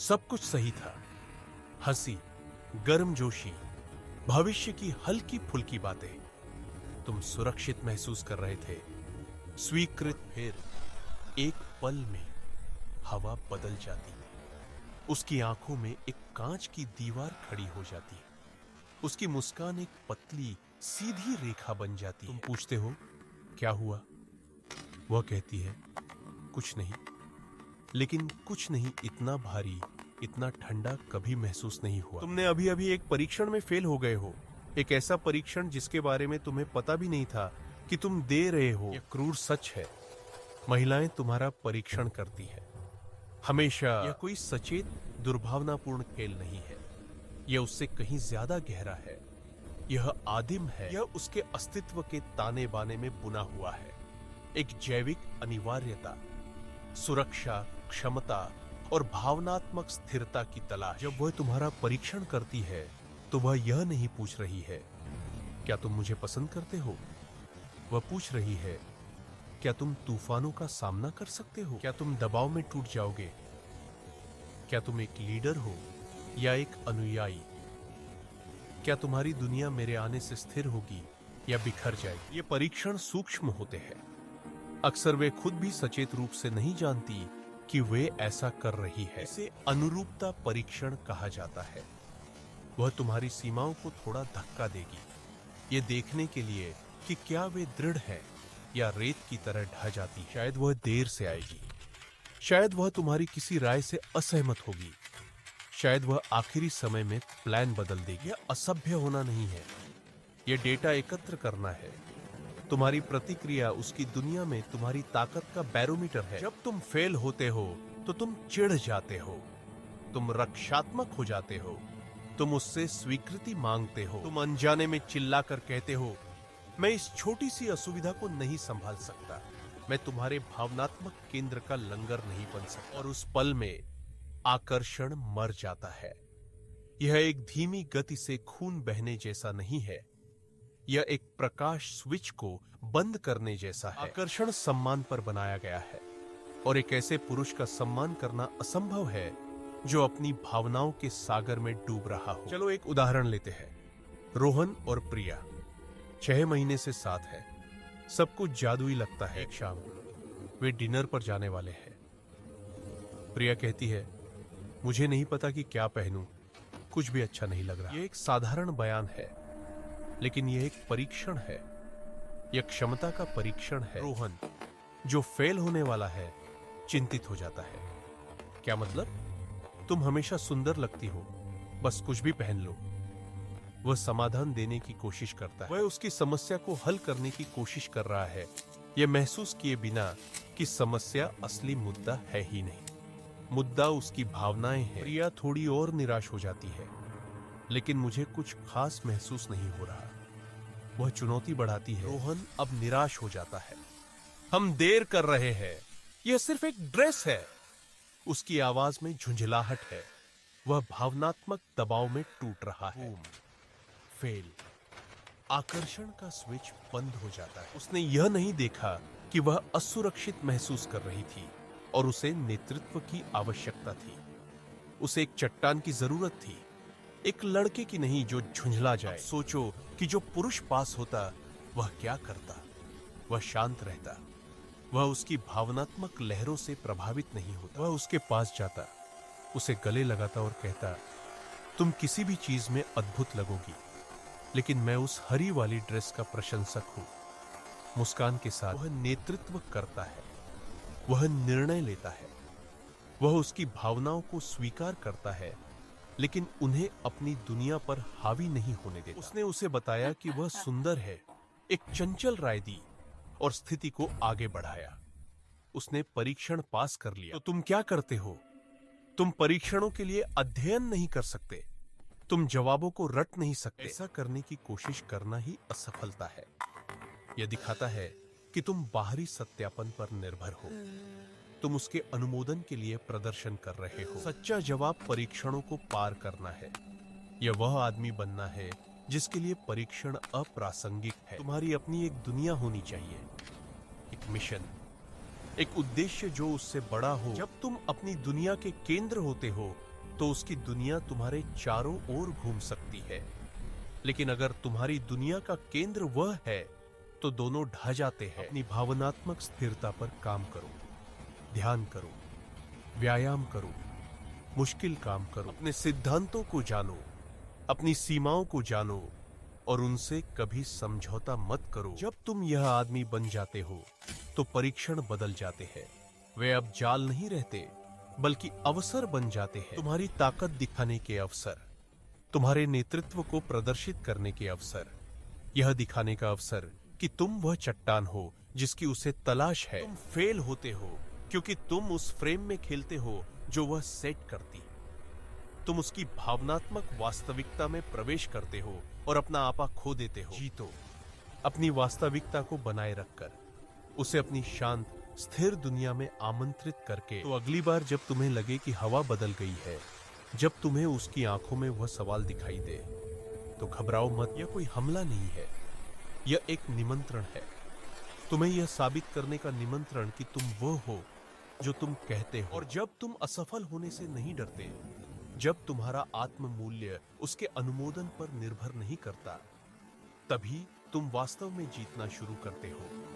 सब कुछ सही था। हंसी, गर्मजोशी, भविष्य की हल्की फुल्की बातें। तुम सुरक्षित महसूस कर रहे थे, स्वीकृत। फिर एक पल में हवा बदल जाती, उसकी आंखों में एक कांच की दीवार खड़ी हो जाती, उसकी मुस्कान एक पतली सीधी रेखा बन जाती। तुम पूछते हो क्या हुआ? वह कहती है कुछ नहीं, लेकिन कुछ नहीं इतना भारी, इतना ठंडा कभी महसूस नहीं हुआ। तुमने अभी अभी एक परीक्षण में फेल हो गए हो, एक ऐसा परीक्षण जिसके बारे में तुम्हें पता भी नहीं था कि तुम दे रहे हो। यह क्रूर सच है, महिलाएं तुम्हारा परीक्षण करती है हमेशा। यह कोई सचेत दुर्भावनापूर्ण खेल नहीं है, यह उससे कहीं ज्यादा गहरा है। यह आदिम है, यह उसके अस्तित्व के ताने बाने में बुना हुआ है। एक जैविक अनिवार्यता, सुरक्षा, क्षमता और भावनात्मक स्थिरता की तलाश। जब वह तुम्हारा परीक्षण करती है तो वह यह नहीं पूछ रही है क्या तुम मुझे पसंद करते हो, वह पूछ रही है क्या तुम तूफानों का सामना कर सकते हो, क्या तुम दबाव में टूट जाओगे, क्या तुम एक लीडर हो या एक अनुयायी, क्या तुम्हारी दुनिया मेरे आने से स्थिर होगी या बिखर जाएगी। ये परीक्षण सूक्ष्म होते हैं, अक्सर वे खुद भी सचेत रूप से नहीं जानती कि वे ऐसा कर रही है। इसे अनुरूपता परीक्षण कहा जाता है। वह तुम्हारी सीमाओं को थोड़ा धक्का देगी, ये देखने के लिए कि क्या वे दृढ़ हैं या रेत की तरह ढह जाती। शायद वह देर से आएगी, शायद वह तुम्हारी किसी राय से असहमत होगी, शायद वह आखिरी समय में प्लान बदल देगी। यह असभ्य होना नहीं है, यह डेटा एकत्र करना है। तुम्हारी प्रतिक्रिया उसकी दुनिया में तुम्हारी ताकत का बैरोमीटर है। जब तुम फेल होते हो तो तुम चिढ़ जाते हो, तुम रक्षात्मक हो जाते हो, तुम उससे स्वीकृति मांगते हो, तुम अनजाने में चिल्लाकर कहते हो मैं इस छोटी सी असुविधा को नहीं संभाल सकता, मैं तुम्हारे भावनात्मक केंद्र का लंगर नहीं बन सकता। और उस पल में आकर्षण मर जाता है। यह एक धीमी गति से खून बहने जैसा नहीं है, यह एक प्रकाश स्विच को बंद करने जैसा है। आकर्षण सम्मान पर बनाया गया है, और एक ऐसे पुरुष का सम्मान करना असंभव है जो अपनी भावनाओं के सागर में डूब रहा हो। चलो एक उदाहरण लेते हैं। रोहन और प्रिया 6 महीने से साथ है, सब कुछ जादुई लगता है। एक शाम वे डिनर पर जाने वाले हैं। प्रिया कहती है मुझे नहीं पता कि क्या पहनूं, कुछ भी अच्छा नहीं लग रहा। यह एक साधारण बयान है, लेकिन यह एक परीक्षण है, यह क्षमता का परीक्षण है। रोहन जो फेल होने वाला है चिंतित हो जाता है। क्या मतलब? तुम हमेशा सुंदर लगती हो, बस कुछ भी पहन लो। वह समाधान देने की कोशिश करता है, वह उसकी समस्या को हल करने की कोशिश कर रहा है, यह महसूस किए बिना कि समस्या असली मुद्दा है ही नहीं। मुद्दा उसकी भावनाएं हैं। प्रिया थोड़ी और निराश हो जाती है, लेकिन मुझे कुछ खास महसूस नहीं हो रहा। वह चुनौती बढ़ाती है। रोहन अब निराश हो जाता है। हम देर कर रहे हैं, यह सिर्फ एक ड्रेस है। उसकी आवाज में झुंझलाहट है, वह भावनात्मक दबाव में टूट रहा है। फेल। आकर्षण का स्विच बंद हो जाता है। उसने यह नहीं देखा कि वह असुरक्षित महसूस कर रही थी और उसे नेतृत्व की आवश्यकता थी। उसे एक चट्टान की जरूरत थी, एक लड़के की नहीं जो झुंझला जाए। सोचो कि जो पुरुष पास होता वह क्या करता। वह शांत रहता, वह उसकी भावनात्मक लहरों से प्रभावित नहीं होता। वह उसके पास जाता, उसे गले लगाता और कहता तुम किसी भी चीज में अद्भुत लगोगी, लेकिन मैं उस हरी वाली ड्रेस का प्रशंसक हूं। मुस्कान के साथ वह नेतृत्व करता है, वह निर्णय लेता है, वह उसकी भावनाओं को स्वीकार करता है, लेकिन उन्हें अपनी दुनिया पर हावी नहीं होने देता। उसने उसे बताया कि वह सुंदर है, एक चंचल राय दी और स्थिति को आगे बढ़ाया। उसने परीक्षण पास कर लिया। तो तुम क्या करते हो? तुम परीक्षणों के लिए अध्ययन नहीं कर सकते, तुम जवाबों को रट नहीं सकते। ऐसा करने की कोशिश करना ही असफलता है। यह दिखाता है कि तुम बाहरी सत्यापन पर निर्भर हो, तुम उसके अनुमोदन के लिए प्रदर्शन कर रहे हो। सच्चा जवाब परीक्षणों को पार करना है। यह वह आदमी बनना है जिसके लिए परीक्षण अप्रासंगिक है। तुम्हारी अपनी एक दुनिया होनी चाहिए, एक मिशन, एक उद्देश्य जो उससे बड़ा हो। जब तुम अपनी दुनिया के केंद्र होते हो तो उसकी दुनिया तुम्हारे चारों ओर घूम सकती है। लेकिन अगर तुम्हारी दुनिया का केंद्र वह है तो दोनों ढह जाते हैं। अपनी भावनात्मक स्थिरता पर काम करो, ध्यान करो, व्यायाम करो, मुश्किल काम करो, अपने सिद्धांतों को जानो, अपनी सीमाओं को जानो और उनसे कभी समझौता मत करो। जब तुम यह आदमी बन जाते हो तो परीक्षण बदल जाते हैं। वे अब जाल नहीं रहते बल्कि अवसर बन जाते हैं। तुम्हारी ताकत दिखाने के अवसर, तुम्हारे नेतृत्व को प्रदर्शित करने के अवसर, यह दिखाने का अवसर कि तुम वह चट्टान हो जिसकी उसे तलाश है। तुम फेल होते हो क्योंकि तुम उस फ्रेम में खेलते हो जो वह सेट करती। तुम उसकी भावनात्मक वास्तविकता में प्रवेश करते हो और अपना आपा खो देते हो। जीतो अपनी वास्तविकता को बनाए रखकर, उसे अपनी शांत स्थिर दुनिया में आमंत्रित करके। तो अगली बार जब तुम्हें लगे कि हवा बदल गई है, जब तुम्हें उसकी आंखों में वह सवाल दिखाई दे, तो घबराओ मत। यह कोई हमला नहीं है, यह एक निमंत्रण है। तुम्हें यह साबित करने का निमंत्रण कि तुम वो हो जो तुम कहते हो। और जब तुम असफल होने से नहीं डरते, जब तुम्हारा आत्म मूल्य उसके अनुमोदन पर निर्भर नहीं करता, तभी तुम वास्तव में जीतना शुरू करते हो।